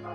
Welcome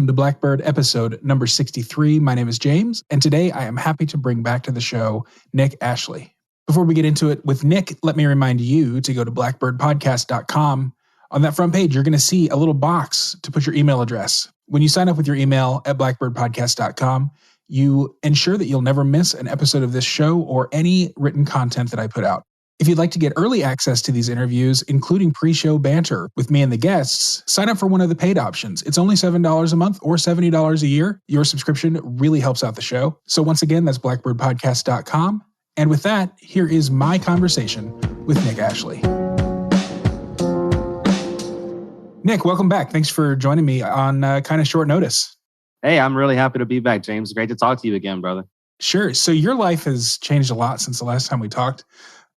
to Blackbird episode number 63. My name is James, and today I am happy to bring back to the show Nick Ashley. Before we get into it with Nick, let me remind you to go to blackbirdpodcast.com. On that front page, you're going to see a little box to put your email address. When you sign up with your email at blackbirdpodcast.com, you ensure that you'll never miss an episode of this show or any written content that I put out. If you'd like to get early access to these interviews, including pre-show banter with me and the guests, sign up for one of the paid options. It's only $7 a month or $70 a year. Your subscription really helps out the show. So once again, that's blackbirdpodcast.com. And with that, here is my conversation with Nick Ashley. Nick, welcome back. Thanks for joining me on kind of short notice. Hey, I'm really happy to be back, James. Great to talk to you again, brother. Sure. So your life has changed a lot since the last time we talked.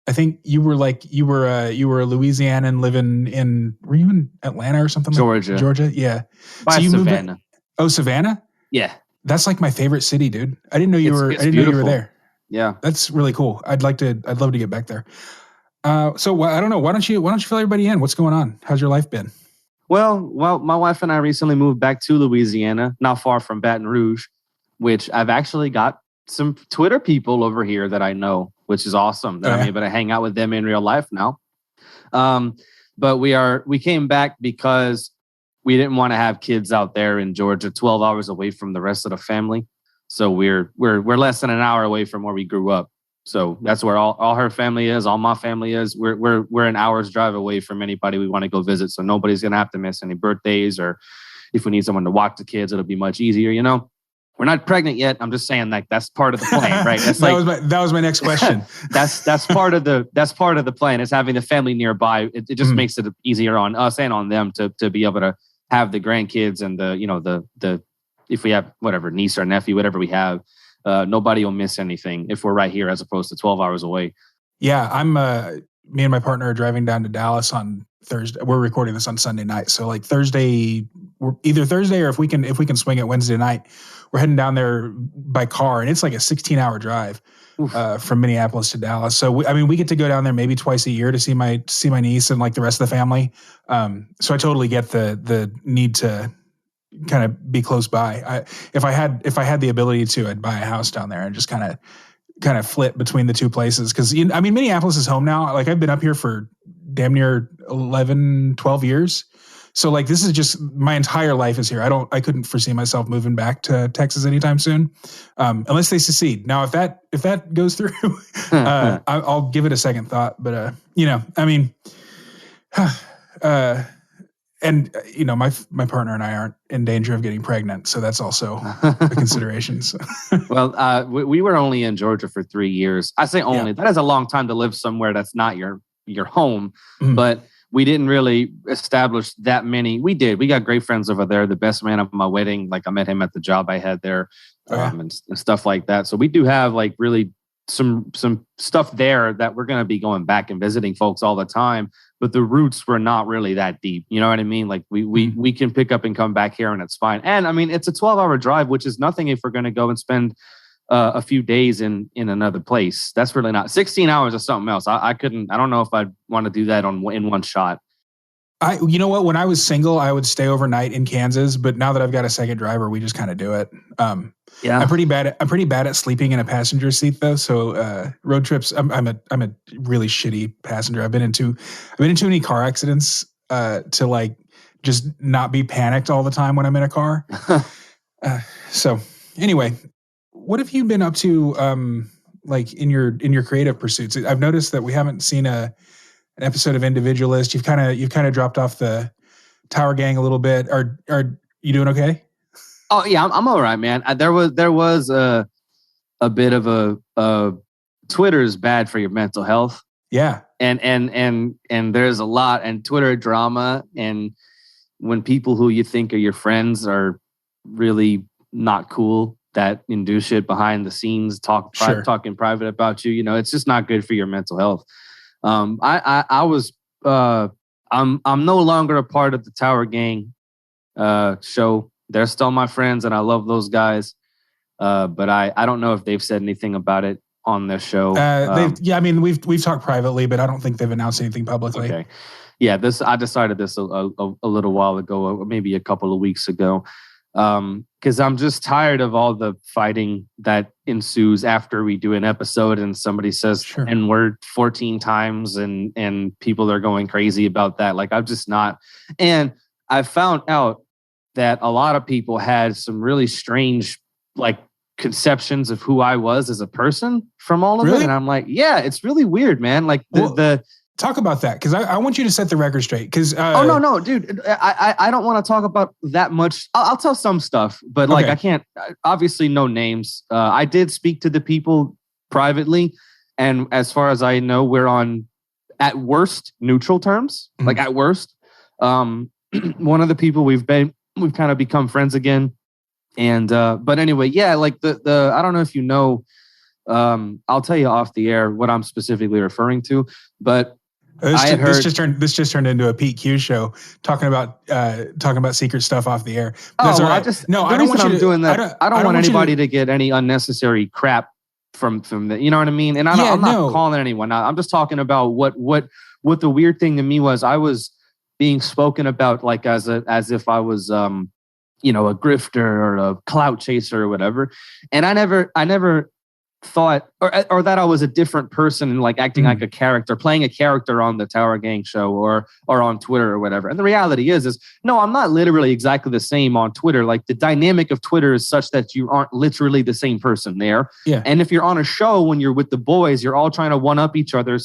I think you were a Louisianan living were you in Atlanta or something? Georgia. Georgia, yeah. By so you Savannah. Savannah? Yeah. That's like my favorite city, dude. I didn't know you were there. Yeah. That's really cool. I'd love to get back there. So I don't know. Why don't you fill everybody in? What's going on? How's your life been? Well, my wife and I recently moved back to Louisiana, not far from Baton Rouge, which I've actually got some Twitter people over here that I know, which is awesome that I'm able to hang out with them in real life now. But we came back because we didn't want to have kids out there in Georgia, 12 hours away from the rest of the family. So we're less than an hour away from where we grew up. So that's where all her family is, all my family is. We're an hour's drive away from anybody we want to go visit. So nobody's gonna have to miss any birthdays, or if we need someone to watch the kids, it'll be much easier, you know. We're not pregnant yet. I'm just saying, like, that's part of the plan, right? That's that was my next question. that's part of the plan, is having the family nearby. It just makes it easier on us and on them to be able to have the grandkids and the if we have whatever niece or nephew, whatever we have, nobody will miss anything if we're right here as opposed to 12 hours away. Yeah, me and my partner are driving down to Dallas on Thursday. We're recording this on Sunday night. So like Thursday, either Thursday or if we can swing it Wednesday night, we're heading down there by car, and it's like a 16-hour drive from Minneapolis to Dallas. So we get to go down there maybe twice a year to see my niece and like the rest of the family. So I totally get the need to kind of be close by. If I had the ability to, I'd buy a house down there and just kind of flip between the two places. Because Minneapolis is home now. Like I've been up here for damn near 11, 12 years. So like this is just my entire life is here. I couldn't foresee myself moving back to Texas anytime soon, unless they secede. Now, if that goes through, I'll give it a second thought. But and my partner and I aren't in danger of getting pregnant, so that's also a consideration. So. Well, we were only in Georgia for 3 years. I say only. Yeah. That is a long time to live somewhere that's not your home, but we didn't really establish that many. We did. We got great friends over there. The best man of my wedding, like I met him at the job I had there, and stuff like that. So we do have like really some stuff there that we're going to be going back and visiting folks all the time. But the roots were not really that deep. You know what I mean? Like we can pick up and come back here and it's fine. And I mean, it's a 12-hour drive, which is nothing if we're going to go and spend a few days in another place. That's really not 16 hours or something else. I don't know if I'd want to do that in one shot. You know what? When I was single, I would stay overnight in Kansas, but now that I've got a second driver, we just kind of do it. Yeah, I'm pretty bad at sleeping in a passenger seat though. So road trips, I'm a really shitty passenger. I've been in too many car accidents to like just not be panicked all the time when I'm in a car. So anyway, what have you been up to like in your creative pursuits? I've noticed that we haven't seen an episode of Individualist. You've kind of dropped off the Tower Gang a little bit. Are you doing okay? Oh yeah, I'm all right, man. There was a bit of a Twitter's bad for your mental health. Yeah, and there's a lot and Twitter drama, and when people who you think are your friends are really not cool, that do shit behind the scenes, talking private about you. You know, it's just not good for your mental health. I I'm no longer a part of the Tower Gang show. They're still my friends, and I love those guys. But I don't know if they've said anything about it on their show. I mean, we've talked privately, but I don't think they've announced anything publicly. Okay. Yeah, I decided this a little while ago, or maybe a couple of weeks ago, because I'm just tired of all the fighting that ensues after we do an episode and somebody says N-word 14 times and people are going crazy about that. Like, I'm just not. And I found out that a lot of people had some really strange, like, conceptions of who I was as a person from all of it. And I'm like, yeah, it's really weird, man. Like talk about that, because I want you to set the record straight. Because no, dude, I don't want to talk about that much. I'll tell some stuff, but like I can't. Obviously, no names. I did speak to the people privately, and as far as I know, we're on at worst neutral terms. Mm-hmm. Like at worst, one of the people we've kind of become friends again, and but anyway, yeah, like the I don't know if you know. I'll tell you off the air what I'm specifically referring to, but. This just turned into a Pete Q show talking about secret stuff off the air. That's all right. I don't want you to doing that. I don't want anybody to get any unnecessary crap from the, you know what I mean? And I'm not calling anyone out. I'm just talking about what the weird thing to me was. I was being spoken about like as if I was a grifter or a clout chaser or whatever. And I never thought or that I was a different person and like acting like a character, playing a character on the Tower Gang show or on Twitter or whatever. And the reality is no, I'm not literally exactly the same on Twitter. Like the dynamic of Twitter is such that you aren't literally the same person there. Yeah. And if you're on a show when you're with the boys, you're all trying to one up each other,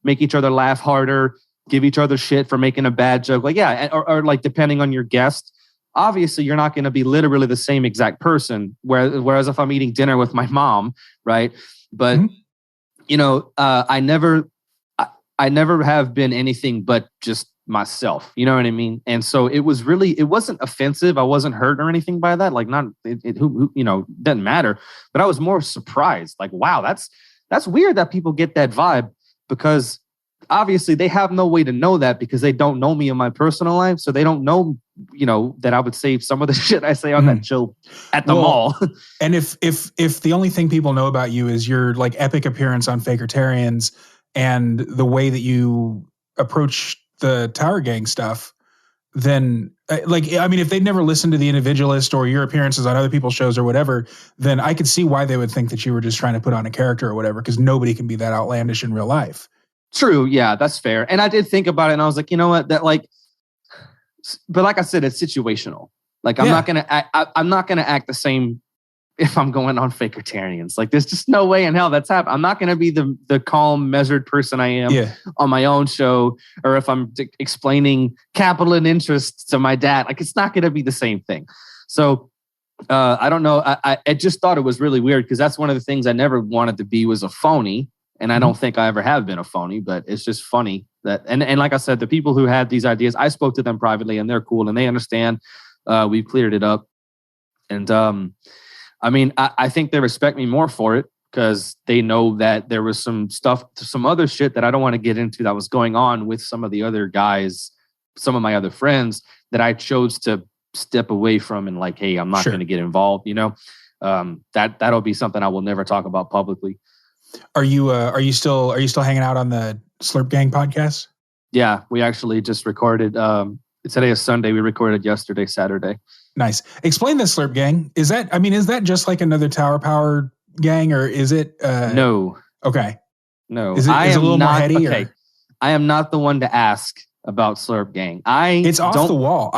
make each other laugh harder, give each other shit for making a bad joke. Like, yeah. Or like depending on your guest. Obviously, you're not going to be literally the same exact person. Whereas if I'm eating dinner with my mom, right? But I never have been anything but just myself. You know what I mean? And so it wasn't offensive. I wasn't hurt or anything by that. Like who doesn't matter. But I was more surprised. Like, wow, that's weird that people get that vibe, because obviously they have no way to know that because they don't know me in my personal life. So they don't know, that I would say some of the shit I say on that show at the mall. And if the only thing people know about you is your like epic appearance on Fakertarians and the way that you approach the Tower Gang stuff, then if they'd never listened to the Individualist or your appearances on other people's shows or whatever, then I could see why they would think that you were just trying to put on a character or whatever, because nobody can be that outlandish in real life. True. Yeah, that's fair. And I did think about it and I was like, you know what, but like I said, it's situational. Like I'm not going to act the same if I'm going on Fakertarians. Like there's just no way in hell that's happening. I'm not going to be the calm, measured person I am on my own show, or if I'm explaining capital and interest to my dad. Like it's not going to be the same thing. So I don't know. I just thought it was really weird because that's one of the things I never wanted to be, was a phony. And I don't think I ever have been a phony, but it's just funny that, and like I said, the people who had these ideas, I spoke to them privately and they're cool and they understand. We've cleared it up. And I think they respect me more for it because they know that there was some other shit that I don't want to get into that was going on with some of the other guys, some of my other friends that I chose to step away from and like, hey, I'm not going to get involved, that'll be something I will never talk about publicly. Are you still hanging out on the Slurp Gang podcast? Yeah, we actually just recorded. Today is Sunday. We recorded yesterday, Saturday. Nice. Explain the Slurp Gang. Is that just like another Tower Power gang, or is it? No. Okay. No. Is it a little more heady? Okay. I am not the one to ask about Slurp Gang. It's off the wall.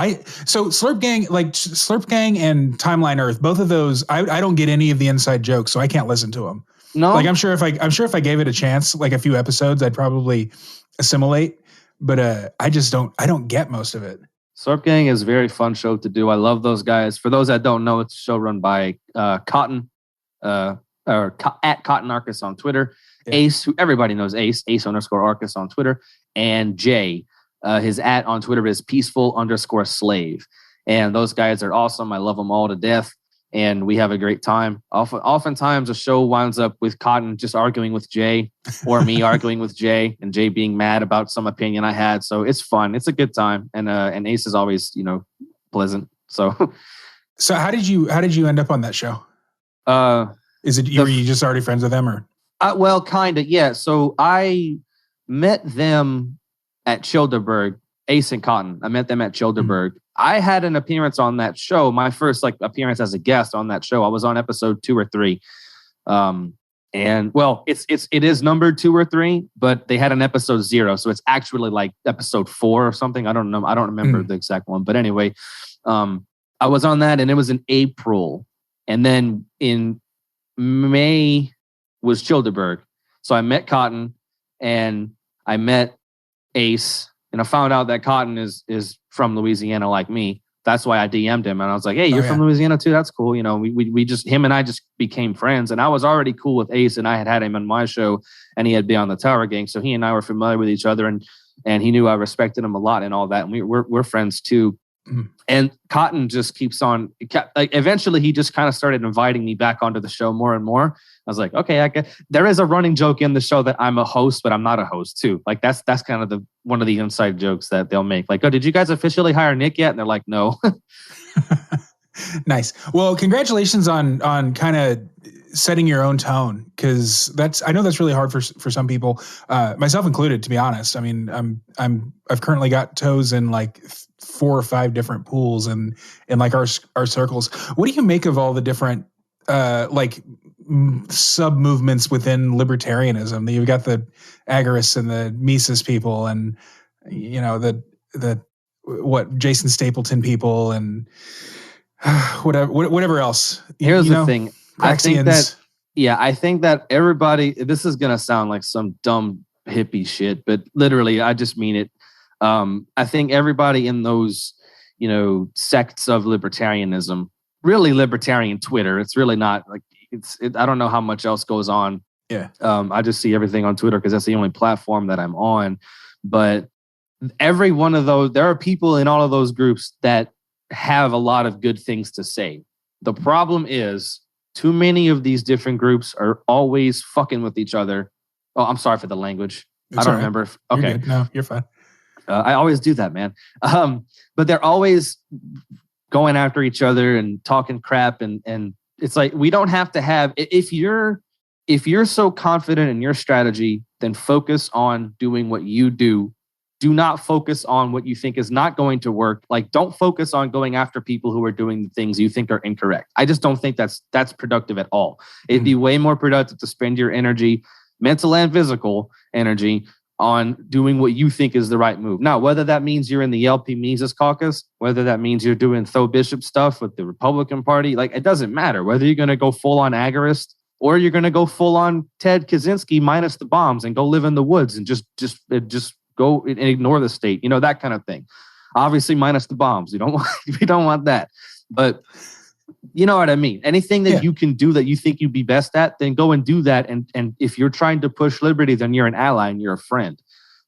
So Slurp Gang and Timeline Earth, both of those, I don't get any of the inside jokes, so I can't listen to them. No, like I'm sure if I gave it a chance, like a few episodes, I'd probably assimilate. But I don't get most of it. Slurp Gang is a very fun show to do. I love those guys. For those that don't know, it's a show run by Cotton, at Cotton Arcus on Twitter, Ace, who everybody knows, Ace_Arcus on Twitter, and Jay. His @ on Twitter is peaceful_slave. And those guys are awesome. I love them all to death. and we have a great time. Oftentimes, a show winds up with Cotton just arguing with Jay, or me arguing with Jay, and Jay being mad about some opinion I had. So it's fun. It's a good time, and Ace is always, pleasant. So, so how did you end up on that show? Is it were you just already friends with them, or? Well, kind of, yeah. So I met them at Childerberg, Ace and Cotton. I met them at Childerberg. I had an appearance on that show. My first appearance as a guest on that show. I was on episode 2 or 3. And well, it is numbered 2 or 3, but they had an episode 0, so it's actually like episode 4 or something. I don't know. I don't remember the exact one, but anyway, I was on that, and it was in April, and then in May was Childerberg. So I met Cotton, and I met Ace, and I found out that Cotton is from Louisiana like me. That's why I DM'd him, and I was like, "Hey, you're from Louisiana too? That's cool." We just, him and I just became friends, and I was already cool with Ace, and I had him on my show, and he had been on the Tower Gang, so he and I were familiar with each other, and he knew I respected him a lot and all that, and we're friends too. And Cotton just keeps on. Eventually, he just kind of started inviting me back onto the show more and more. I was like, okay, there is a running joke in the show that I'm a host, but I'm not a host too. Like that's kind of one of the inside jokes that they'll make. Like, oh, did you guys officially hire Nick yet? And they're like, no. Nice. Well, congratulations on kind of setting your own tone, because I know that's really hard for some people, myself included, to be honest. I mean, I've currently got toes in like 4 or 5 different pools and in like our circles. What do you make of all the different sub movements within libertarianism? You've got the agorists and the Mises people, and the Jason Stapleton people, and whatever else. Here's the thing. I think that everybody, this is going to sound like some dumb hippie shit, but literally, I just mean it. I think everybody in those, sects of libertarianism, really libertarian Twitter, it's really not like, I don't know how much else goes on. Yeah. I just see everything on Twitter because that's the only platform that I'm on. But every one of those, there are people in all of those groups that have a lot of good things to say. The problem is, too many of these different groups are always fucking with each other. Oh, I'm sorry for the language. I don't remember. Okay. You're good. No, you're fine. I always do that, man. But they're always going after each other and talking crap. And it's like, we don't have to have, if you're so confident in your strategy, then focus on doing what you do. Do not focus on what you think is not going to work. Like, don't focus on going after people who are doing the things you think are incorrect. I just don't think that's productive at all. It'd be way more productive to spend your energy, mental and physical energy, on doing what you think is the right move. Now, whether that means you're in the LP Mises Caucus, whether that means you're doing Tho Bishop stuff with the Republican Party, like, it doesn't matter. Whether you're going to go full on agorist or you're going to go full on Ted Kaczynski minus the bombs and go live in the woods and just go and ignore the state, that kind of thing. Obviously, minus the bombs. We don't want that. But you know what I mean? Anything that you can do that you think you'd be best at, then go and do that. And if you're trying to push liberty, then you're an ally and you're a friend.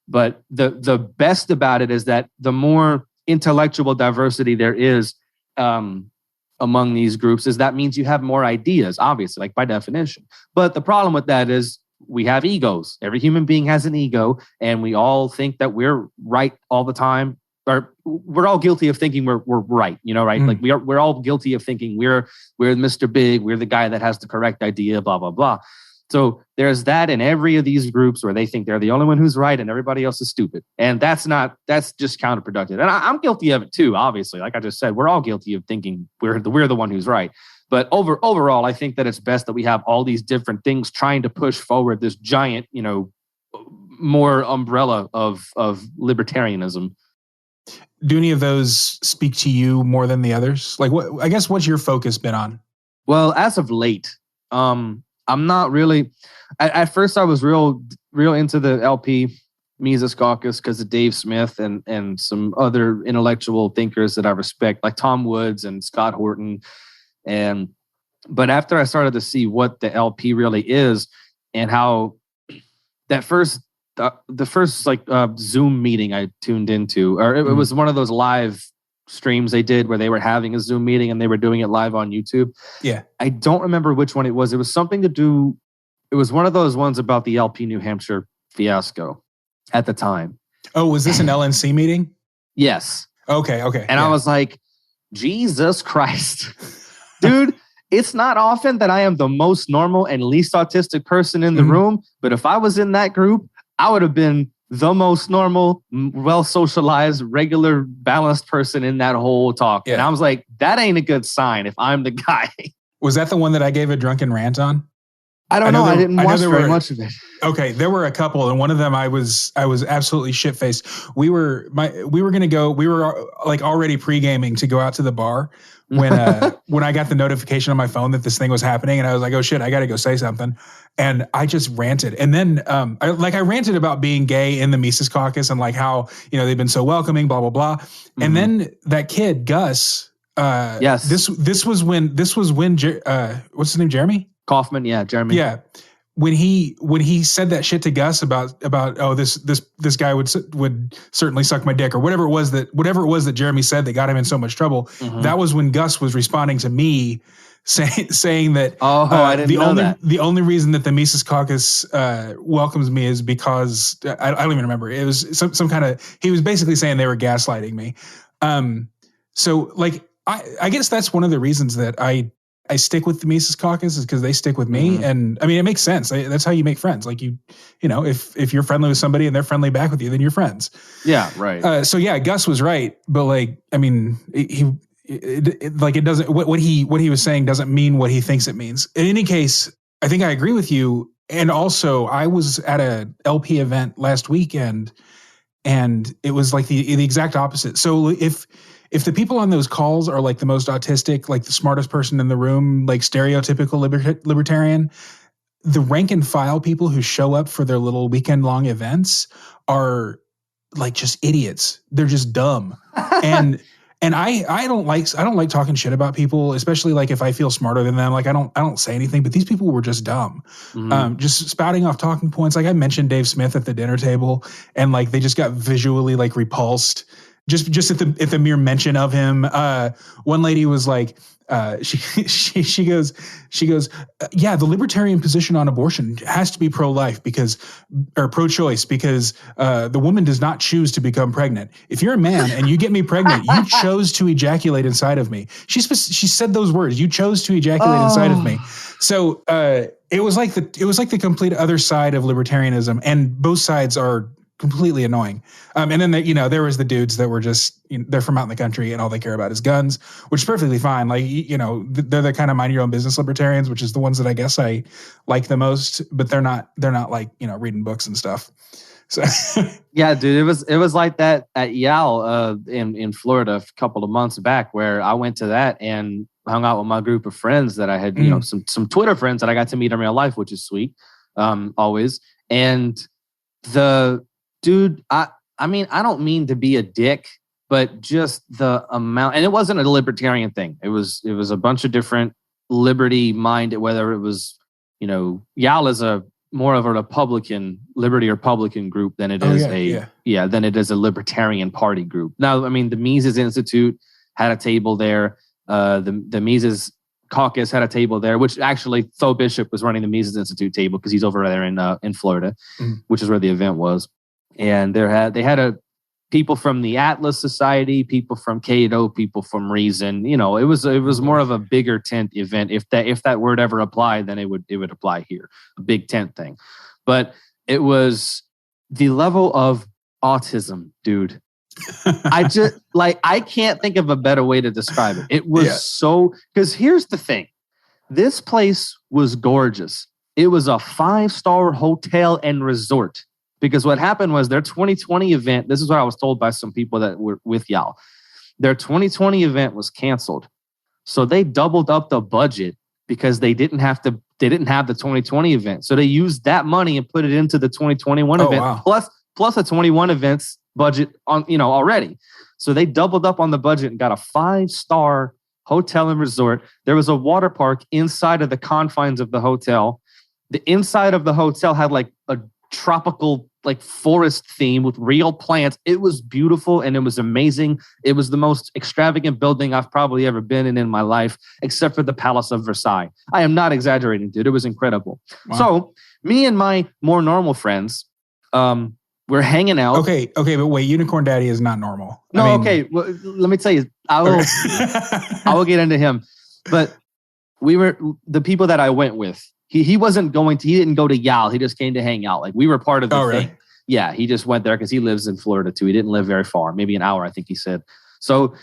But the best about it is that the more intellectual diversity there is among these groups, is that means you have more ideas, obviously, like by definition. But the problem with that is, we have egos. Every human being has an ego, and we all think that we're right all the time. Or we're all guilty of thinking we're right, right? Like we're all guilty of thinking we're Mr. Big, we're the guy that has the correct idea, blah, blah, blah. So there's that in every of these groups where they think they're the only one who's right and everybody else is stupid. And that's just counterproductive. And I'm guilty of it too, obviously. Like I just said, we're all guilty of thinking we're the one who's right. But overall, I think that it's best that we have all these different things trying to push forward this giant, more umbrella of libertarianism. Do any of those speak to you more than the others? Like, what's your focus been on? Well, as of late, I'm not really. At first, I was real into the LP Mises Caucus because of Dave Smith and some other intellectual thinkers that I respect, like Tom Woods and Scott Horton. But after I started to see what the LP really is and how that the first Zoom meeting I tuned into, or it was one of those live streams they did where they were having a Zoom meeting and they were doing it live on YouTube. Yeah. I don't remember which one it was. It was something to do. It was one of those ones about the LP New Hampshire fiasco at the time. Oh, was this an LNC meeting? Yes. Okay. And I was like, Jesus Christ, dude, it's not often that I am the most normal and least autistic person in the room. But if I was in that group, I would have been the most normal, well-socialized, regular, balanced person in that whole talk. Yeah. And I was like, that ain't a good sign if I'm the guy. Was that the one that I gave a drunken rant on? I don't know. I didn't watch very much of it. Okay, there were a couple, and one of them I was absolutely shit-faced. We were gonna go. We were like already pre-gaming to go out to the bar when I got the notification on my phone that this thing was happening, and I was like, oh shit, I got to go say something, and I just ranted. And then I ranted about being gay in the Mises Caucus and like how they've been so welcoming, blah blah blah. Mm-hmm. And then that kid Gus. Yes. This was when what's his name, Jeremy Kaufman, yeah, Jeremy. Yeah, when he said that shit to Gus about this guy would certainly suck my dick or whatever it was that Jeremy said that got him in so much trouble. Mm-hmm. That was when Gus was responding to me saying that I didn't know that. The only reason that the Mises Caucus welcomes me is because I don't even remember. It was some kind of, he was basically saying they were gaslighting me. So like I guess that's one of the reasons that I stick with the Mises Caucus is because they stick with me. Mm-hmm. And I mean, it makes sense. That's how you make friends. Like if you're friendly with somebody and they're friendly back with you, then you're friends. Yeah. Right. So yeah, Gus was right. But like, I mean, it doesn't, what he was saying doesn't mean what he thinks it means. In any case, I think I agree with you. And also I was at a LP event last weekend and it was like the exact opposite. So if the people on those calls are like the most autistic, like the smartest person in the room, like stereotypical libertarian, the rank and file people who show up for their little weekend long events are like just idiots. They're just dumb. And I don't like talking shit about people, especially like if I feel smarter than them. Like I don't say anything, but these people were just dumb, just spouting off talking points. Like I mentioned Dave Smith at the dinner table, and like they just got visually like repulsed. Just at the mere mention of him. One lady was like, she goes, yeah, the libertarian position on abortion has to be pro-life or pro-choice because the woman does not choose to become pregnant. If you're a man and you get me pregnant, you chose to ejaculate inside of me. She said those words. You chose to ejaculate inside of me. So it was like the complete other side of libertarianism, and both sides are completely annoying. And then there was the dudes that were just, they're from out in the country and all they care about is guns, which is perfectly fine. Like, they're the kind of mind your own business libertarians, which is the ones that I guess I like the most, but they're not like, reading books and stuff. So yeah, dude, it was like that at Yale in Florida a couple of months back, where I went to that and hung out with my group of friends that I had, some Twitter friends that I got to meet in real life, which is sweet, always. And dude, I mean, I don't mean to be a dick, but just the amount, and it wasn't a libertarian thing. It was a bunch of different liberty-minded, whether it was, YAL is more of a liberty Republican group than it is than it is a Libertarian Party group. Now, I mean, the Mises Institute had a table there. The Mises Caucus had a table there, which actually Tho Bishop was running the Mises Institute table because he's over there in Florida, which is where the event was. And they had people from the Atlas Society, people from Cato, people from Reason. It was more of a bigger tent event. If that word ever applied, then it would apply here, a big tent thing. But it was the level of autism, dude. I can't think of a better way to describe it. It was so, because here's the thing. This place was gorgeous. It was a 5-star hotel and resort. Because what happened was their 2020 event, this is what I was told by some people that were with y'all. Their 2020 event was canceled. So they doubled up the budget because they didn't have the 2020 event. So they used that money and put it into the 2021 event, wow. plus a 21 events budget on, already. So they doubled up on the budget and got a 5-star hotel and resort. There was a water park inside of the confines of the hotel. The inside of the hotel had like a tropical like forest theme with real plants. It was beautiful and it was amazing. It was the most extravagant building I've probably ever been in my life, except for the Palace of Versailles. I am not exaggerating, dude. It was incredible. Wow. So me and my more normal friends, we're hanging out. Okay, but wait, Unicorn Daddy is not normal. No, okay. Well, let me tell you, I will get into him. But we were the people that I went with. He wasn't going to. He didn't go to Yale. He just came to hang out. Like we were part of the thing. Really? Yeah, he just went there because he lives in Florida too. He didn't live very far, maybe an hour, I think he said. So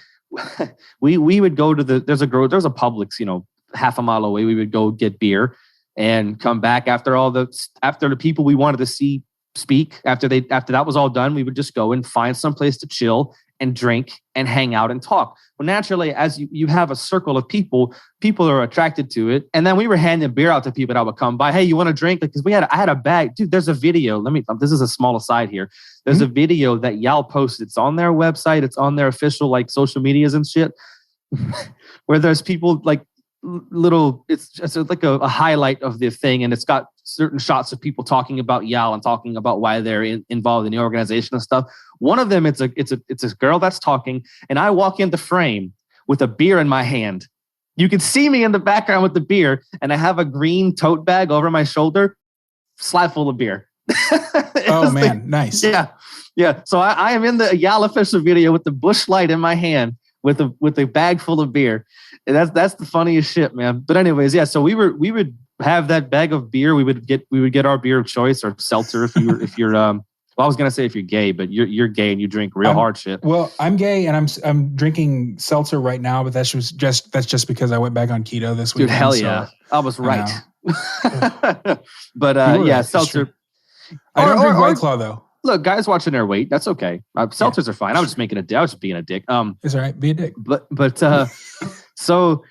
we would go to there's a Publix, half a mile away. We would go get beer and come back after the people we wanted to see speak. After that was all done, we would just go and find some place to chill and drink and hang out and talk. Well, naturally, as you have a circle of people are attracted to it. And then we were handing beer out to people that would come by. Hey, you want a drink? Because I had a bag. Dude, there's a video. This is a small aside here. There's a video that Yale posted. It's on their website. It's on their official like social medias and shit, where there's people like it's just like a highlight of the thing. And it's got certain shots of people talking about Yale and talking about why they're involved in the organization and stuff. One of them, it's a girl that's talking, and I walk into frame with a beer in my hand. You can see me in the background with the beer, and I have a green tote bag over my shoulder, slide full of beer. Oh man, nice. Yeah. So I am in the Yale official video with the Busch Light in my hand with a bag full of beer. And that's the funniest shit, man. But anyways, yeah. So we would have that bag of beer. We would get our beer of choice or seltzer if you're well, I was gonna say if you're gay, but you're gay and you drink real hard shit. Well, I'm gay and I'm drinking seltzer right now, but that's just because I went back on keto this week. Dude, hell yeah, I was right. But yeah, seltzer. I don't drink White Claw though. Look, guys watching their weight. That's okay. Seltzers are fine. I was just making I was just being a dick. It's all right. Be a dick. But so.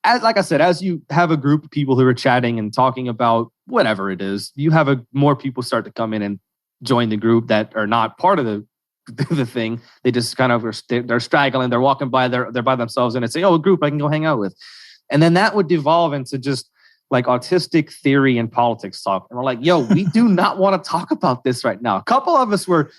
Like I said, as you have a group of people who are chatting and talking about whatever it is, you have more people start to come in and join the group that are not part of the thing. They just kind of they're straggling. They're walking by. They're by themselves, and it's say, "Oh, a group I can go hang out with," and then that would devolve into just like autistic theory and politics talk. And we're like, "Yo, we do not want to talk about this right now." A couple of us were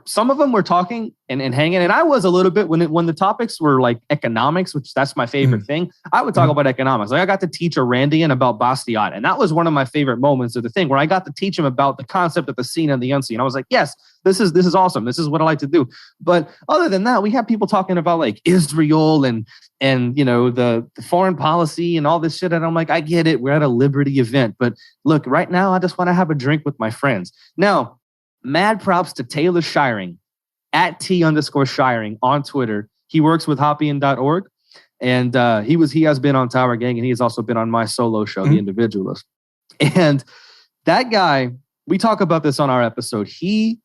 some of them were talking and hanging. And I was a little bit when the topics were like economics, which that's my favorite thing. I would talk about economics. Like I got to teach a Randian about Bastiat. And that was one of my favorite moments of the thing where I got to teach him about the concept of the seen and the unseen. I was like, yes, this is awesome. This is what I like to do. But other than that, we have people talking about like Israel and the foreign policy and all this shit. And I'm like, I get it. We're at a Liberty event. But look, right now, I just want to have a drink with my friends. Now, mad props to Taylor Shiring at @T_Shiring on Twitter. He works with Hoppy.org, and he has been on Tower Gang, and he has also been on my solo show, The Individualist. And that guy, we talk about this on our episode. He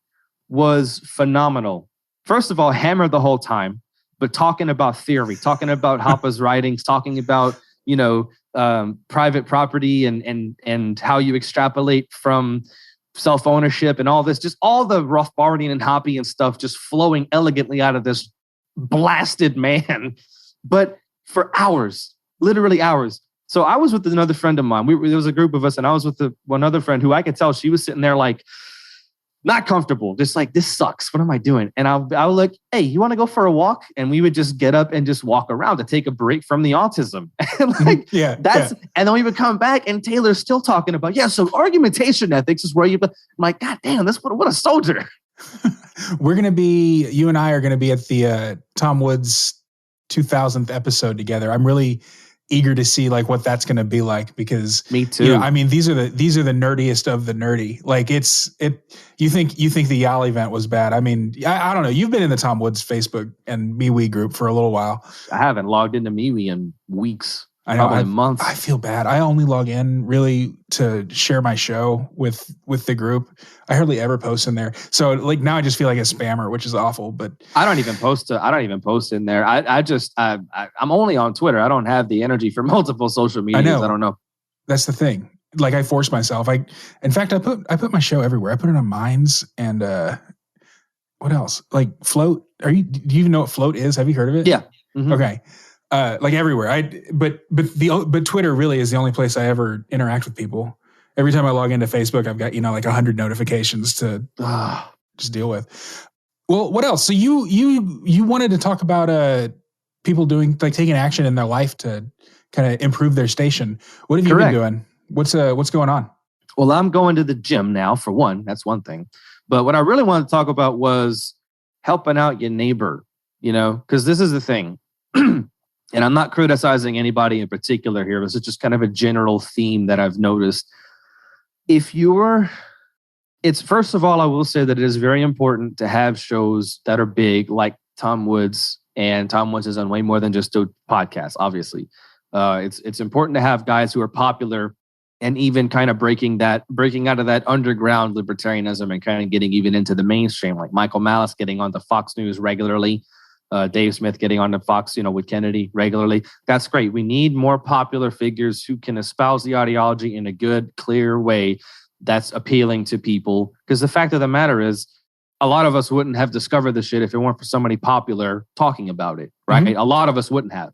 was phenomenal. First of all, hammered the whole time, but talking about theory, talking about Hoppe's writings, talking about private property and how you extrapolate from self-ownership and all this, just all the Rothbardian and Hoppe and stuff just flowing elegantly out of this blasted man, but for hours, literally hours. So I was with another friend of mine. There was a group of us, and I was with one other friend who I could tell she was sitting there like, not comfortable, just like, this sucks. What am I doing? And I was like, hey, you want to go for a walk? And we would just get up and just walk around to take a break from the autism. And then we would come back and Taylor's still talking about, so argumentation ethics is where I'm like, God damn, what a soldier. You and I are going to be at the Tom Woods 2000th episode together. I'm really eager to see like what that's going to be like, because me too. I mean, these are the nerdiest of the nerdy. Like you think the Yale event was bad. I mean, I don't know. You've been in the Tom Woods Facebook and MeWe group for a little while. I haven't logged into MeWe in weeks. I know, probably months. I feel bad. I only log in really to share my show with the group. I hardly ever post in there. So like now I just feel like a spammer, which is awful. But I don't even post in there. I'm only on Twitter. I don't have the energy for multiple social medias. I don't know. That's the thing. Like I force myself. In fact, I put my show everywhere. I put it on Minds and what else? Like Float. Do you even know what Float is? Have you heard of it? Yeah. Mm-hmm. Okay. Like everywhere. But Twitter really is the only place I ever interact with people. every time I log into Facebook, I've got, like 100 notifications to just deal with. Well, what else? So you wanted to talk about people doing, like, taking action in their life to kind of improve their station. What have you been doing? What's going on? Well, I'm going to the gym now, for one. That's one thing. But what I really wanted to talk about was helping out your neighbor, because this is the thing. And I'm not criticizing anybody in particular here. This is just kind of a general theme that I've noticed. First of all, I will say that it is very important to have shows that are big, like Tom Woods, and Tom Woods is on way more than just a podcast, obviously. It's important to have guys who are popular and even kind of breaking out of that underground libertarianism and kind of getting even into the mainstream, like Michael Malice getting on the Fox News regularly, Dave Smith getting on the Fox, with Kennedy regularly. That's great. We need more popular figures who can espouse the ideology in a good, clear way that's appealing to people. Because the fact of the matter is, a lot of us wouldn't have discovered the shit if it weren't for somebody popular talking about it, right? Mm-hmm. A lot of us wouldn't have.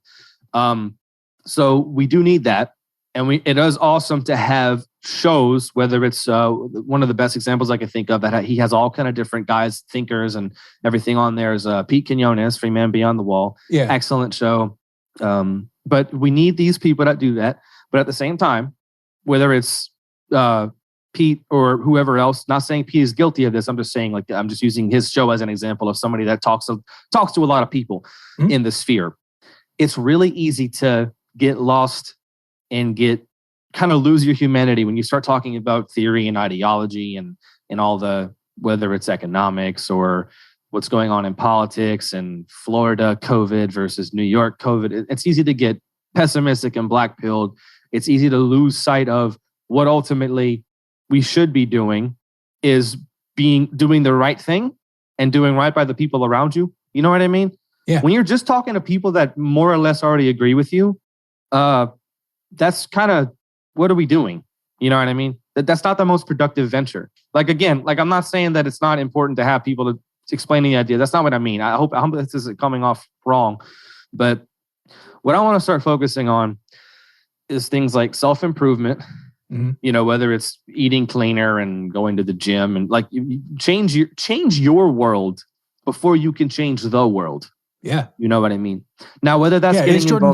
So we do need that. And it is awesome to have shows, whether it's one of the best examples I can think of, that he has all kind of different guys, thinkers and everything on there, is Pete Quinones, Free Man Beyond the Wall. Yeah. Excellent show. But we need these people that do that. But at the same time, whether it's Pete or whoever else, not saying Pete is guilty of this. I'm just saying, like, I'm just using his show as an example of somebody that talks to a lot of people in the sphere. It's really easy to get lost and kind of lose your humanity when you start talking about theory and ideology and all the, whether it's economics or what's going on in politics and Florida COVID versus New York COVID. It's easy to get pessimistic and black-pilled. It's easy to lose sight of what ultimately we should be doing, is doing the right thing and doing right by the people around you. You know what I mean? Yeah. When you're just talking to people that more or less already agree with you, that's kind of, what are we doing? You know what I mean? That's not the most productive venture. Like, again, like, I'm not saying that it's not important to have people to explain the idea. That's not what I mean. I hope this isn't coming off wrong. But what I want to start focusing on is things like self-improvement, whether it's eating cleaner and going to the gym, and like, you change your world before you can change the world. Yeah, you know what I mean. Now, whether that's getting it's Jordan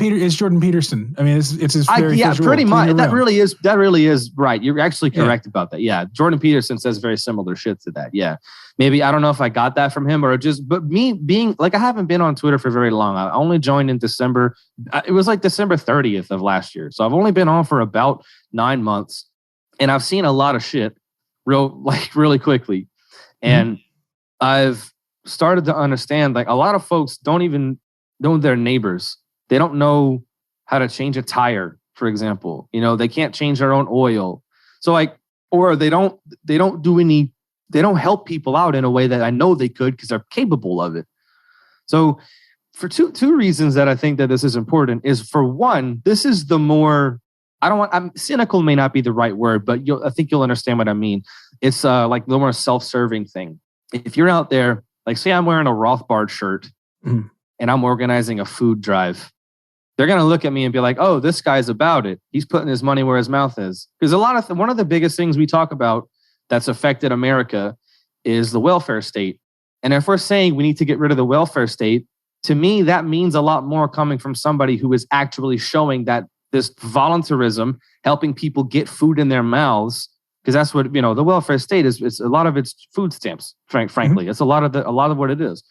Peterson. I mean, it's his very pretty much. That really is right. You're actually correct about that. Yeah, Jordan Peterson says very similar shit to that. Yeah, maybe I don't know if I got that from him but me being like, I haven't been on Twitter for very long. I only joined in December. It was like December 30th of last year, so I've only been on for about 9 months, and I've seen a lot of shit really quickly, and I've started to understand, like, a lot of folks don't even know their neighbors. They don't know how to change a tire, for example. They can't change their own oil. So, like, or they don't help people out in a way that I know they could, because they're capable of it. So for two reasons that I think that this is important is, for one, this is the more, cynical may not be the right word, but I think you'll understand what I mean. It's like the more self-serving thing. If you're out there, like, say I'm wearing a Rothbard shirt and I'm organizing a food drive, they're going to look at me and be like, oh, this guy's about it. He's putting his money where his mouth is. Because one of the biggest things we talk about that's affected America is the welfare state. And if we're saying we need to get rid of the welfare state, to me, that means a lot more coming from somebody who is actually showing that this voluntarism, helping people get food in their mouths, because that's what, the welfare state is. It's a lot of it's food stamps, frankly. It's a lot of what it is.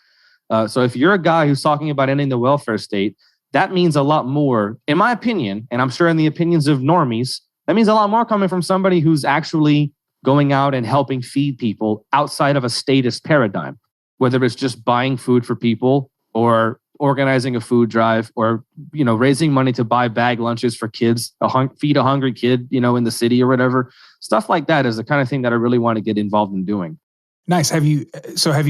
So if you're a guy who's talking about ending the welfare state, that means a lot more, in my opinion, and I'm sure in the opinions of normies, that means a lot more coming from somebody who's actually going out and helping feed people outside of a statist paradigm, whether it's just buying food for people or organizing a food drive or, raising money to buy bag lunches for kids, feed a hungry kid, in the city or whatever. Stuff like that is the kind of thing that I really want to get involved in doing. Nice. Have you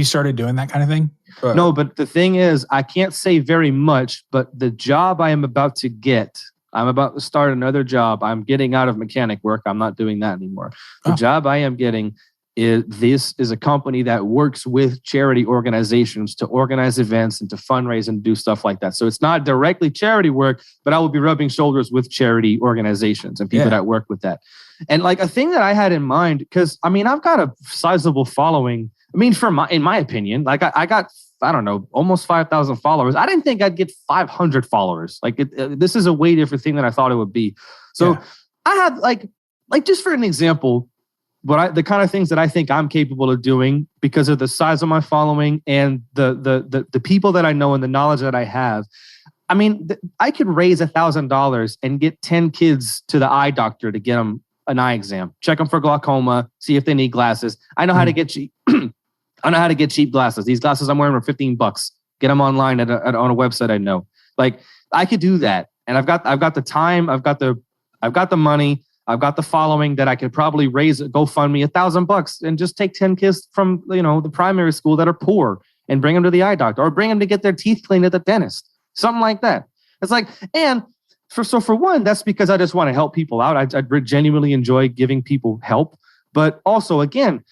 started doing that kind of thing? No, but the thing is, I can't say very much, but the job I am about to get, I'm about to start another job. I'm getting out of mechanic work. I'm not doing that anymore. The job I am getting this is a company that works with charity organizations to organize events and to fundraise and do stuff like that. So it's not directly charity work, but I will be rubbing shoulders with charity organizations and people that work with that. And like a thing that I had in mind, because I mean, I've got a sizable following. I mean, in my opinion, like I got, I don't know, almost 5,000 followers. I didn't think I'd get 500 followers. Like this is a way different thing than I thought it would be. So I had like just for an example, the kind of things that I think I'm capable of doing because of the size of my following and the people that I know and the knowledge that I have. I mean, I could raise $1,000 and get 10 kids to the eye doctor to get them an eye exam, check them for glaucoma, see if they need glasses. I know how to get cheap. I know how to get cheap glasses. These glasses I'm wearing are $15. Get them online on a website I know. Like I could do that, and I've got the time. I've got the money. I've got the following that I could probably raise GoFundMe $1,000 and just take 10 kids from the primary school that are poor and bring them to the eye doctor or bring them to get their teeth cleaned at the dentist, something like that. It's like, and for one, that's because I just want to help people out. I genuinely enjoy giving people help, but also again,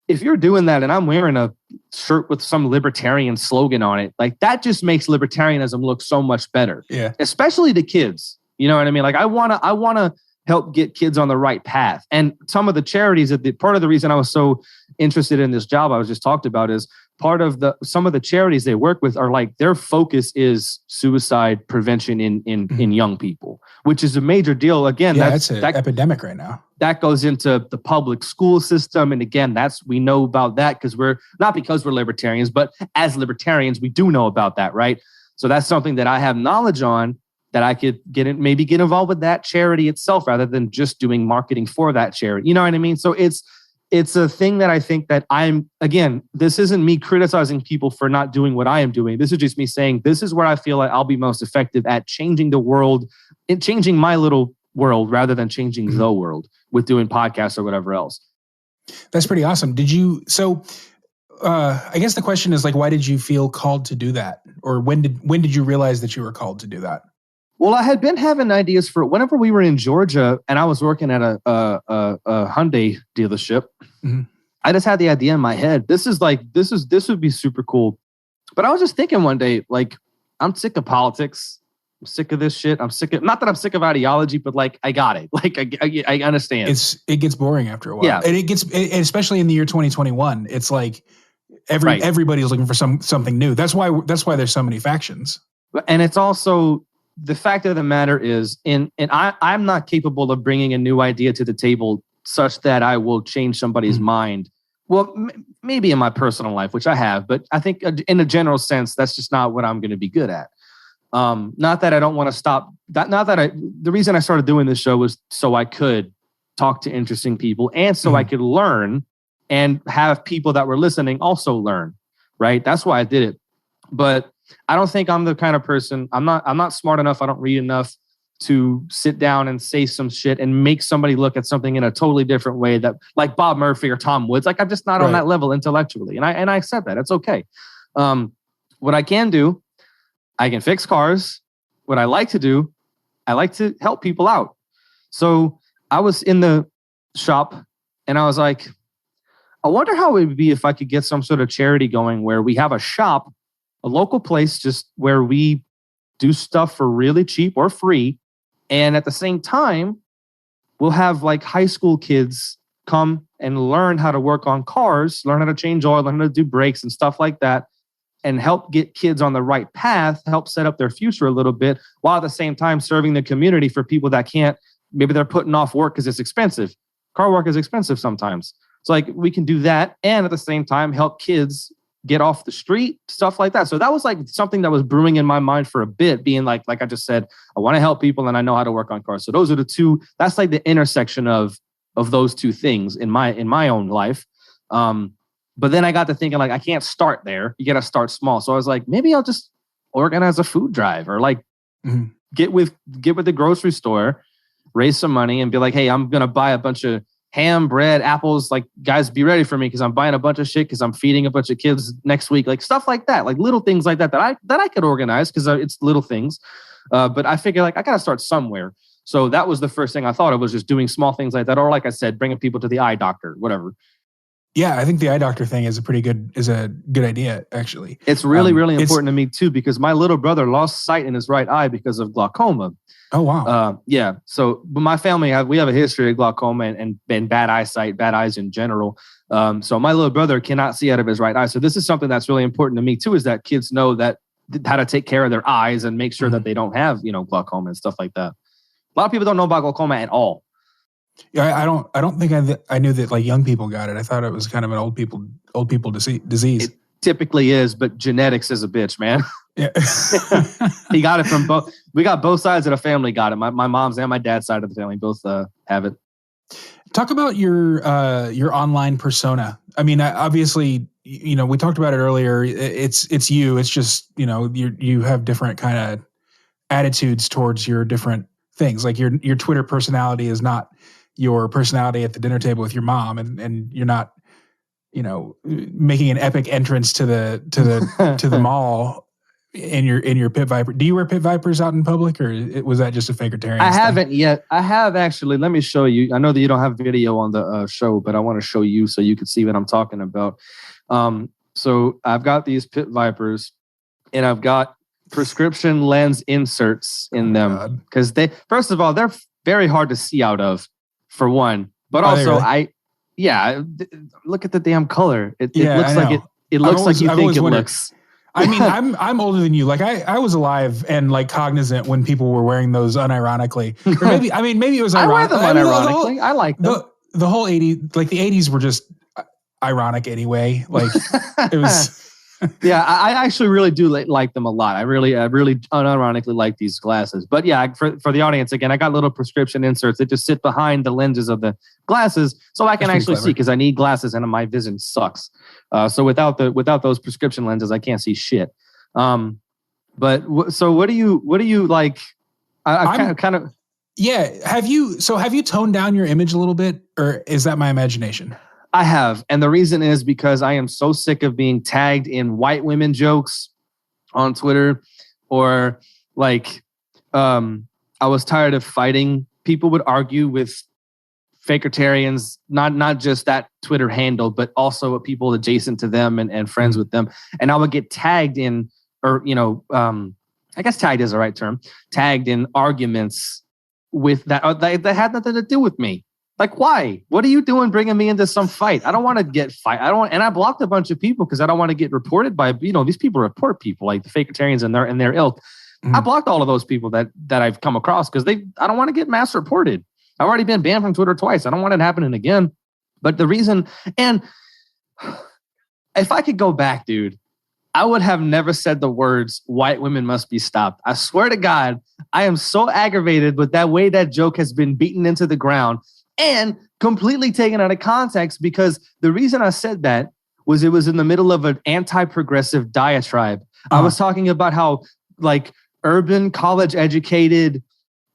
if you're doing that and I'm wearing a shirt with some libertarian slogan on it, like that just makes libertarianism look so much better. Yeah, especially to kids. You know what I mean? Like I wanna help get kids on the right path. And some of the charities part of the reason I was so interested in this job I was just talked about is part of some of the charities they work with are like their focus is suicide prevention in young people, which is a major deal. Again, that's an epidemic right now. That goes into the public school system. And again, we know about that because we're libertarians, but as libertarians, we do know about that, right? So that's something that I have knowledge on that I could get involved with that charity itself rather than just doing marketing for that charity. You know what I mean? So it's a thing that I think that this isn't me criticizing people for not doing what I am doing. This is just me saying, this is where I feel like I'll be most effective at changing the world and changing my little world rather than changing the world with doing podcasts or whatever else. That's pretty awesome. I guess the question is like, why did you feel called to do that? Or when did you realize that you were called to do that? Well, I had been having ideas for whenever we were in Georgia and I was working at a Hyundai dealership. Mm-hmm. I just had the idea in my head. This would be super cool. But I was just thinking one day, like, I'm sick of politics. I'm sick of this shit. Not that I'm sick of ideology, but like, I got it. Like, I understand. It gets boring after a while. Yeah. And especially in the year 2021, it's like everybody's looking for something new. That's why there's so many factions. And it's also, the fact of the matter is, I'm not capable of bringing a new idea to the table such that I will change somebody's mind. Well, maybe in my personal life, which I have, but I think in a general sense, that's just not what I'm going to be good at. Not that I don't want to stop. The reason I started doing this show was so I could talk to interesting people and so I could learn and have people that were listening also learn. Right? That's why I did it. But I don't think I'm the kind of person. I'm not smart enough. I don't read enough to sit down and say some shit and make somebody look at something in a totally different way, that like Bob Murphy or Tom Woods. Like, I'm just not on that level intellectually, and I accept that. It's okay. What I can do, I can fix cars. What I like to do, I like to help people out. So I was in the shop and I was like, I wonder how it would be if I could get some sort of charity going where we have a shop, a local place, just where we do stuff for really cheap or free. And at the same time, we'll have like high school kids come and learn how to work on cars, learn how to change oil, learn how to do brakes and stuff like that, and help get kids on the right path, help set up their future a little bit, while at the same time serving the community for people that can't, maybe they're putting off work because it's expensive. Car work is expensive sometimes. So like we can do that and at the same time help kids get off the street, stuff like that. So that was like something that was brewing in my mind for a bit, being like I just said, I want to help people and I know how to work on cars. So those are the two, that's like the intersection of those two things in my own life. But then I got to thinking, like, I can't start there. You got to start small. So I was like, maybe I'll just organize a food drive or like get with the grocery store, raise some money and be like, hey, I'm going to buy a bunch of ham, bread, apples. Like, guys, be ready for me because I'm buying a bunch of shit because I'm feeding a bunch of kids next week. Like stuff like that, like little things like that I could organize because it's little things. But I figured like I got to start somewhere. So that was the first thing I thought of, was just doing small things like that. Or like I said, bringing people to the eye doctor, whatever. Yeah, I think the eye doctor thing is a good idea, actually. It's really important to me too, because my little brother lost sight in his right eye because of glaucoma. Oh, wow. Yeah. So, but my family, we have a history of glaucoma and bad eyesight, bad eyes in general. So my little brother cannot see out of his right eye. So this is something that's really important to me too, is that kids know that how to take care of their eyes and make sure that they don't have, glaucoma and stuff like that. A lot of people don't know about glaucoma at all. Yeah, I don't think I knew that like young people got it. I thought it was kind of an old people disease. It typically is, but genetics is a bitch, man. Yeah. He got it from both. We got both sides of the family got it. My mom's and my dad's side of the family both have it. Talk about your online persona. I mean, obviously, we talked about it earlier. It's you. It's just, you have different kind of attitudes towards your different things. Like your Twitter personality is not your personality at the dinner table with your mom, and you're not, making an epic entrance to the mall in your pit viper. Do you wear pit vipers out in public, or was that just a fakertarian? I haven't yet. I have actually. Let me show you. I know that you don't have video on the show, but I want to show you so you can see what I'm talking about. So I've got these pit vipers, and I've got prescription lens inserts in them because first of all, they're very hard to see out of, for one. But also, look at the damn color. It looks like it looks like you think it looks. I mean, I'm older than you. Like I was alive and like cognizant when people were wearing those unironically. Or maybe it was ironic. I wear them unironically. I like them. The whole 80s, like the 80s were just ironic anyway. Like it was. Yeah, I actually really do like them a lot. I really unironically like these glasses. But yeah, for the audience, again, I got little prescription inserts that just sit behind the lenses of the glasses so I can actually see, because I need glasses and my vision sucks. So without those prescription lenses, I can't see shit. So what do you like? I kind of. Yeah. Have you toned down your image a little bit, or is that my imagination? I have. And the reason is because I am so sick of being tagged in white women jokes on Twitter, or like, I was tired of fighting. People would argue with fakertarians, not just that Twitter handle, but also with people adjacent to them and friends with them. And I would get tagged in, or, I guess tagged is the right term, tagged in arguments with that had nothing to do with me. Like, why? What are you doing bringing me into some fight? I don't want to get fight. And I blocked a bunch of people because I don't want to get reported by, these people report people like the fakertarians and their ilk. Mm-hmm. I blocked all of those people that I've come across because I don't want to get mass reported. I've already been banned from Twitter twice. I don't want it happening again. But the reason, and if I could go back, dude, I would have never said the words, white women must be stopped. I swear to God, I am so aggravated with that way that joke has been beaten into the ground and completely taken out of context, because the reason I said that was it was in the middle of an anti-progressive diatribe. I was talking about how like urban college educated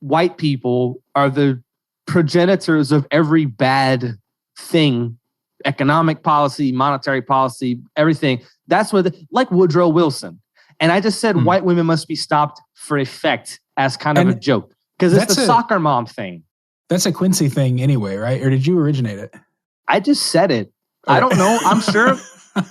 white people are the progenitors of every bad thing, economic policy, monetary policy, everything. That's what, like Woodrow Wilson. And I just said white women must be stopped for effect as kind of a joke, because it's the soccer mom thing. That's a Quincy thing anyway, right? Or did you originate it? I just said it. I don't know. I'm sure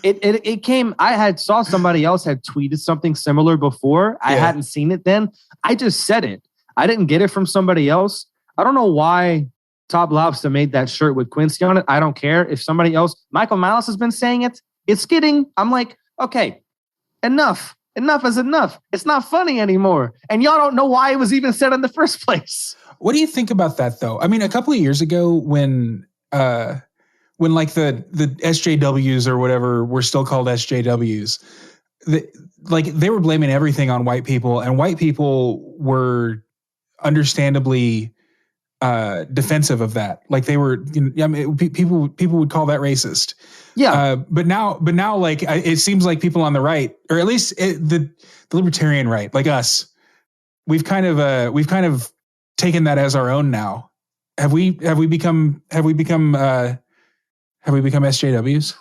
it came. I saw somebody else had tweeted something similar before. I hadn't seen it then. I just said it. I didn't get it from somebody else. I don't know why Top Lobster made that shirt with Quincy on it. I don't care if somebody else, Michael Malice has been saying it. It's getting, I'm like, okay, enough. Enough is enough. It's not funny anymore. And y'all don't know why it was even said in the first place. What do you think about that, though? I mean, a couple of years ago when like the SJWs or whatever were still called SJWs, they were blaming everything on white people, and white people were understandably defensive of that. Like they were, I mean, people would call that racist. Yeah. But now, like it seems like people on the right, or at least the libertarian right, like us, we've kind of taken that as our own now. Have we become SJWs?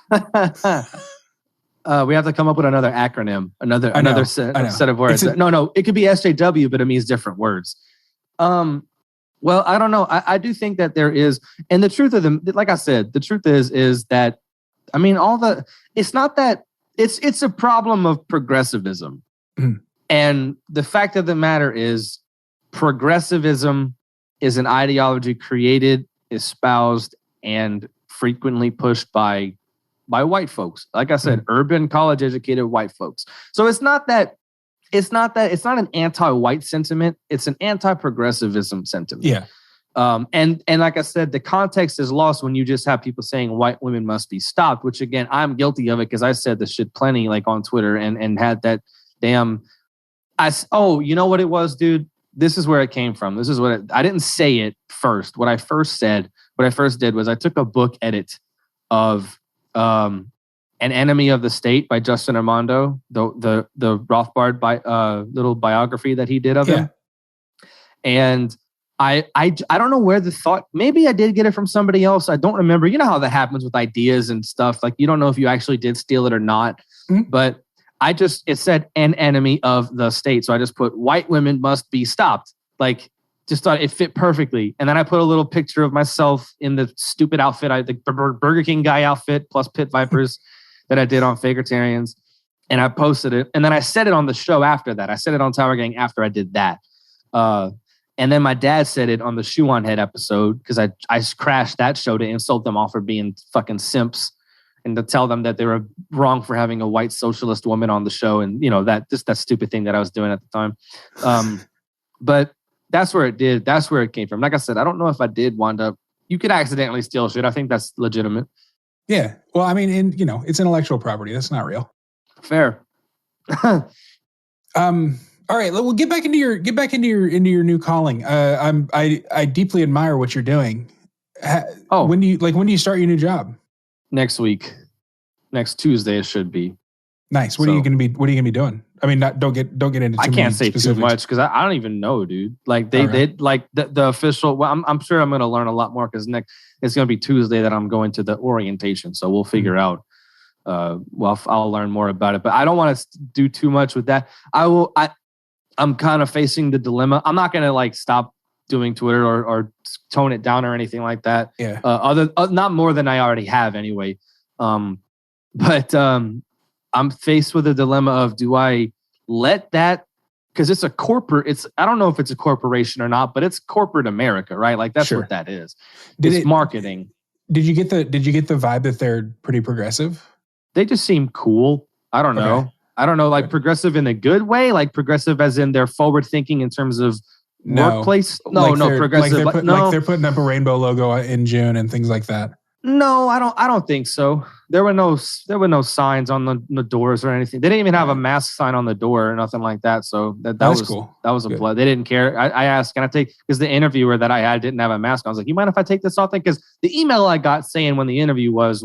We have to come up with another acronym, another set of words. No, it could be SJW, but it means different words. Well, I don't know. I do think that there is, and the truth of them, like I said, the truth is that I mean, it's not that it's a problem of progressivism. And the fact of the matter is progressivism is an ideology created, espoused, and frequently pushed by white folks. Like I said, urban, college-educated white folks. So it's not an anti-white sentiment. It's an anti-progressivism sentiment. Yeah. And like I said, the context is lost when you just have people saying white women must be stopped, which again, I'm guilty of it because I said this shit plenty like on Twitter and had that damn, you know what it was, dude? This is where it came from. This is I didn't say it first. What I first did was I took a book edit of An Enemy of the State by Justin Armando, the Rothbard little biography that he did of him. And I don't know where the thought, maybe I did get it from somebody else. I don't remember. You know how that happens with ideas and stuff. Like you don't know if you actually did steal it or not. But it said an enemy of the state. So I just put white women must be stopped. Like just thought it fit perfectly. And then I put a little picture of myself in the stupid outfit, the Burger King guy outfit plus pit vipers that I did on Fakertarians. And I posted it. And then I said it on the show after that. I said it on Tower Gang after I did that. And then my dad said it on the Shoe on Head episode because I crashed that show to insult them all for being fucking simps and to tell them that they were wrong for having a white socialist woman on the show. And, you know, that stupid thing that I was doing at the time. But that's where it did. That's where it came from. Like I said, I don't know if I did wind up. You could accidentally steal shit. I think that's legitimate. Yeah. Well, I mean, it's intellectual property. That's not real. Fair. All right. Well, get back into your new calling. I deeply admire what you're doing. When do you start your new job? Next week. Next Tuesday it should be. Nice. What are you going to be doing? I mean, don't get into too many I can't say specifics. too much because I don't even know, dude. Like they like the official. Well, I'm sure I'm going to learn a lot more because it's going to be Tuesday that I'm going to the orientation. So we'll figure out. I'll learn more about it, but I don't want to do too much with that. I'm kind of facing the dilemma. I'm not going to like stop doing Twitter or tone it down or anything like that. Yeah. Not more than I already have anyway. But I'm faced with a dilemma of do I let that, because it's a corporate, I don't know if it's a corporation or not, but it's corporate America, right? Like that's what that is. It's marketing. Did you get the vibe that they're pretty progressive? They just seem cool. I don't know. I don't know, like progressive in a good way, like progressive as in they're forward thinking in terms of workplace. Progressive. Like they're putting up a rainbow logo in June and things like that. No, I don't think so. There were no signs on the doors or anything. They didn't even have a mask sign on the door or nothing like that. So that was cool. That was a play. They didn't care. I asked, can I take, because the interviewer that I had didn't have a mask on. I was like, you mind if I take this off? Because the email I got saying when the interview was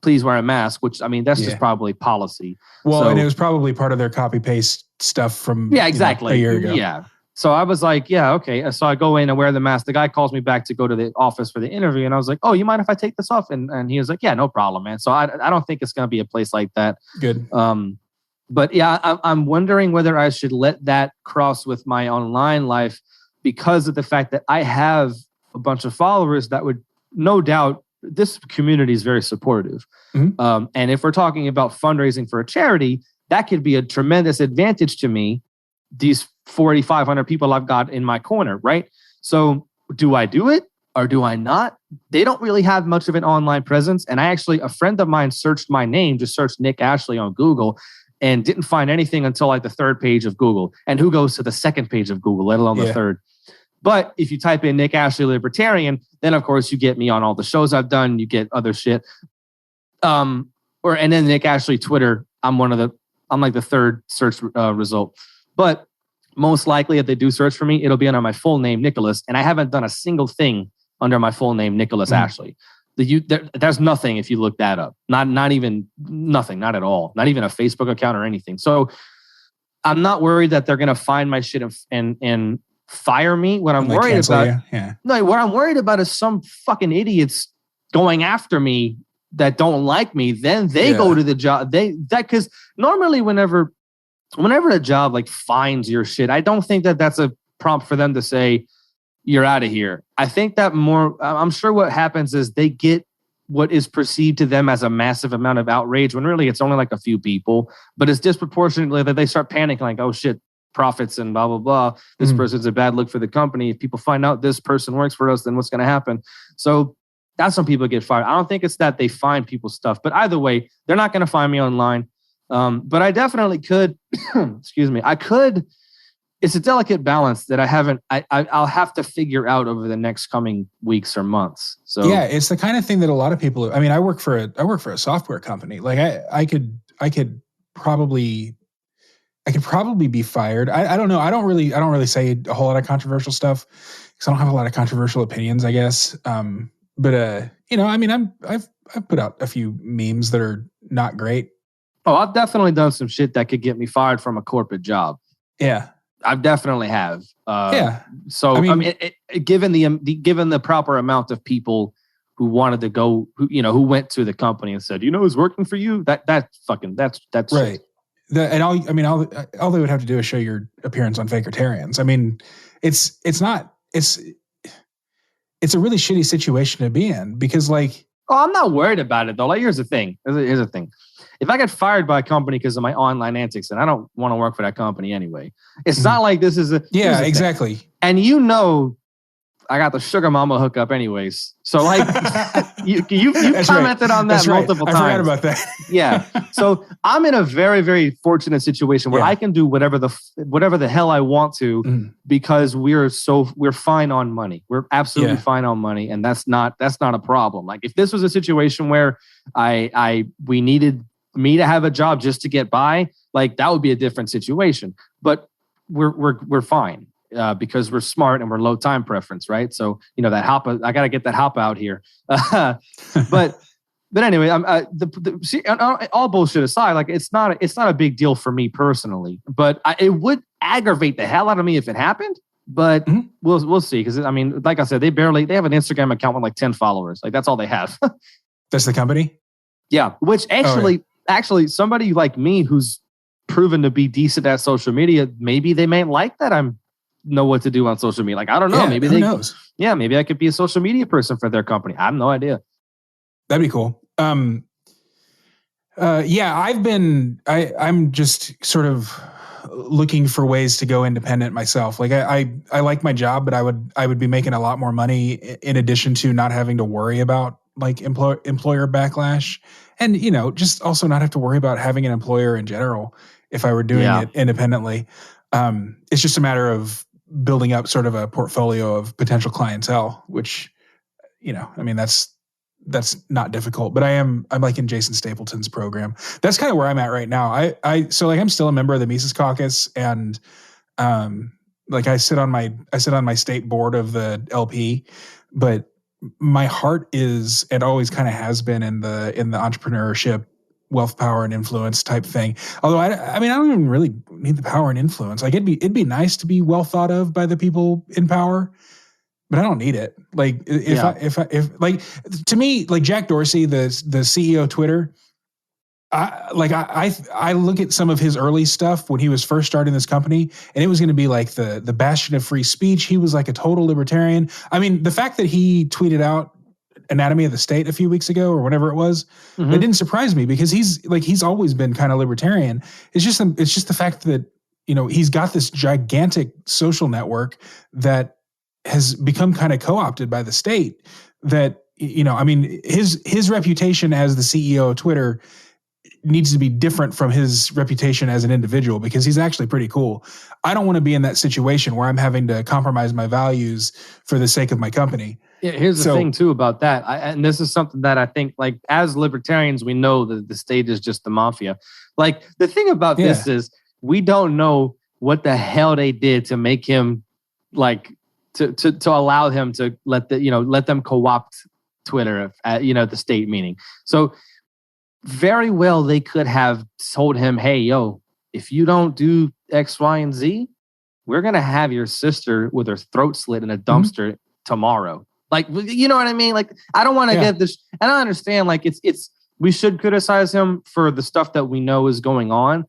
please wear a mask, which I mean, that's just probably policy. Well, and it was probably part of their copy paste stuff from a year ago. Yeah. So I was like, yeah, okay. So I go in and wear the mask. The guy calls me back to go to the office for the interview. And I was like, oh, you mind if I take this off? And he was like, yeah, no problem, man. So I don't think it's going to be a place like that. Good. But yeah, I'm wondering whether I should let that cross with my online life because of the fact that I have a bunch of followers that would no doubt, this community is very supportive. Mm-hmm. And if we're talking about fundraising for a charity, that could be a tremendous advantage to me. These 4,500 people I've got in my corner, right? So do I do it or do I not? They don't really have much of an online presence. And a friend of mine searched my name, just searched Nick Ashley on Google and didn't find anything until like the third page of Google. And who goes to the second page of Google, let alone the third? But if you type in Nick Ashley Libertarian, then of course you get me on all the shows I've done. You get other shit. And then Nick Ashley Twitter, I'm like the third search result. But most likely, if they do search for me, it'll be under my full name, Nicholas. And I haven't done a single thing under my full name, Nicholas Ashley. There's nothing if you look that up. Not even nothing, not at all. Not even a Facebook account or anything. So I'm not worried that they're gonna find my shit and fire me. What I'm worried about, what I'm worried about is some fucking idiots going after me that don't like me. Then they go to the job. Because normally whenever a job like finds your shit, I don't think that that's a prompt for them to say, you're out of here. I think that I'm sure what happens is they get what is perceived to them as a massive amount of outrage when really it's only like a few people, but it's disproportionately that they start panicking like, oh shit, profits and blah, blah, blah. This person's a bad look for the company. If people find out this person works for us, then what's going to happen? So that's when people get fired. I don't think it's that they find people's stuff, but either way, they're not going to find me online. But I definitely could, excuse me, I could. It's a delicate balance that I'll have to figure out over the next coming weeks or months. So yeah, it's the kind of thing that a lot of people, I mean, I work for a software company. Like I could probably be fired. I don't know. I don't really say a whole lot of controversial stuff because I don't have a lot of controversial opinions, I guess. But you know, I mean, I've put out a few memes that are not great. Oh, I've definitely done some shit that could get me fired from a corporate job. Yeah. I definitely have. Yeah. So I mean, given the proper amount of people who wanted to go, who went to the company and said, it's working for you. That's right. All they would have to do is show your appearance on Fakertarians. I mean, it's a really shitty situation to be in because like. Oh, I'm not worried about it though. Like, here's the thing. If I get fired by a company because of my online antics, then I don't want to work for that company anyway. It's not like this is yeah, exactly. Thing. And I got the sugar mama hookup anyways. So like you commented on that multiple times. I forgot about that. Yeah. So I'm in a very, very fortunate situation where I can do whatever the hell I want to because we're fine on money. We're absolutely fine on money. And that's not a problem. Like if this was a situation where we needed me to have a job just to get by, like that would be a different situation. But we're fine. Because we're smart and we're low time preference, right? So that hop, I gotta get that hop out here. But anyway, all bullshit aside, like it's not a big deal for me personally, but it would aggravate the hell out of me if it happened. But we'll see, because I mean, like I said, they have an Instagram account with like 10 followers, like that's all they have. That's the company. Yeah, which actually, somebody like me who's proven to be decent at social media, maybe they may like that I'm know what to do on social media. Like, I don't know. Yeah, maybe who knows? Yeah, maybe I could be a social media person for their company. I have no idea. That'd be cool. I'm just sort of looking for ways to go independent myself. Like I like my job, but I would be making a lot more money in addition to not having to worry about like employer backlash, and just also not have to worry about having an employer in general if I were doing it independently. It's just a matter of building up sort of a portfolio of potential clientele, which, I mean, that's not difficult, but I'm like in Jason Stapleton's program. That's kind of where I'm at right now. So I'm still a member of the Mises Caucus, and like I sit on my state board of the LP, but my heart is, and always kind of has been, in the entrepreneurship, wealth, power, and influence type thing. Although I mean, I don't even really need the power and influence. Like it'd be nice to be well thought of by the people in power, but I don't need it. Like if like, to me, like Jack Dorsey, the CEO of Twitter, I look at some of his early stuff when he was first starting this company, and it was going to be like the bastion of free speech. He was like a total libertarian. I mean, the fact that he tweeted out Anatomy of the State a few weeks ago or whatever it was, it didn't surprise me, because he's always been kind of libertarian. It's just the fact that he's got this gigantic social network that has become kind of co-opted by the state. That I mean, his reputation as the CEO of Twitter needs to be different from his reputation as an individual, because he's actually pretty cool. I don't want to be in that situation where I'm having to compromise my values for the sake of my company. Yeah, here's the thing too about that, and this is something that I think, like, as libertarians, we know that the state is just the mafia. Like, the thing about this is we don't know what the hell they did to make him, like, to allow him to let them co-opt Twitter at the state meeting. So very well, they could have told him, hey, yo, if you don't do X, Y, and Z, we're going to have your sister with her throat slit in a dumpster tomorrow. Like, you know what I mean? Like, I don't want to get this. And I understand, like, we should criticize him for the stuff that we know is going on.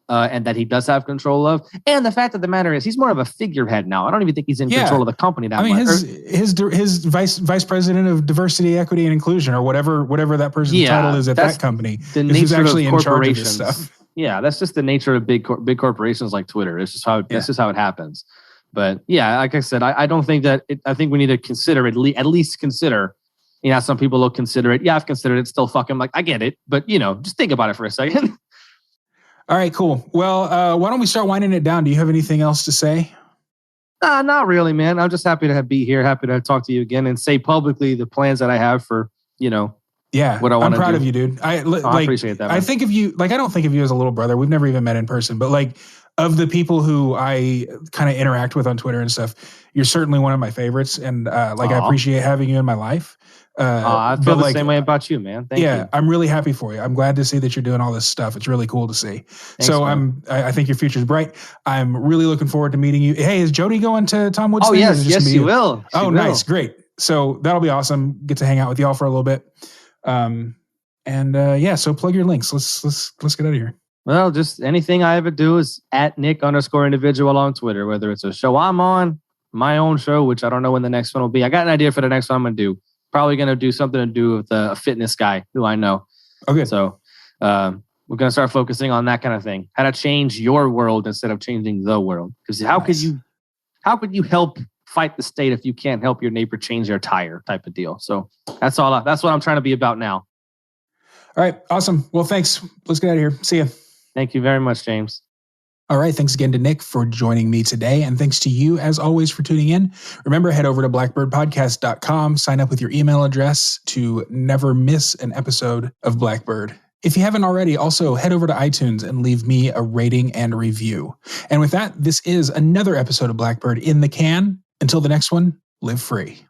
and that he does have control of. And the fact of the matter is, he's more of a figurehead now. I don't even think he's in control of the company that much. His vice president of diversity, equity, and inclusion, or whatever that person's title is at that company, the nature actually of corporations. In charge of this stuff. Yeah, that's just the nature of big corporations like Twitter. It's just how that's just how it happens. But yeah, like I said, I don't think that. I think we need to consider at least consider. Some people will consider it. Yeah, I've considered it. Still fucking like I get it, but just think about it for a second. All right, cool. Well, why don't we start winding it down? Do you have anything else to say? Not really, man. I'm just happy to be here. Happy to talk to you again and say publicly the plans that I have for, what I want to do. I'm proud of you, dude. I appreciate that, man. I think of you, I don't think of you as a little brother. We've never even met in person, but of the people who I kind of interact with on Twitter and stuff, you're certainly one of my favorites. And I appreciate having you in my life. I feel the same way about you, man. Thank you. I'm really happy for you. I'm glad to see that you're doing all this stuff. It's really cool to see. Thanks, I think your future's bright. I'm really looking forward to meeting you. Hey, is Jody going to Tom Wood's thing? Yes, she will. Nice, great. So that'll be awesome. Get to hang out with y'all for a little bit. So plug your links. Let's get out of here. Well, just anything I ever do is at Nick_individual on Twitter, whether it's a show I'm on, my own show, which I don't know when the next one will be. I got an idea for the next one I'm going to do. Probably going to do something to do with a fitness guy who I know. Okay. So we're going to start focusing on that kind of thing. How to change your world instead of changing the world. Because how could you help fight the state if you can't help your neighbor change their tire type of deal? So that's what I'm trying to be about now. All right. Awesome. Well, thanks. Let's get out of here. See ya. Thank you very much, James. All right. Thanks again to Nick for joining me today. And thanks to you, as always, for tuning in. Remember, head over to blackbirdpodcast.com, sign up with your email address to never miss an episode of Blackbird. If you haven't already, also head over to iTunes and leave me a rating and review. And with that, this is another episode of Blackbird in the can. Until the next one, live free.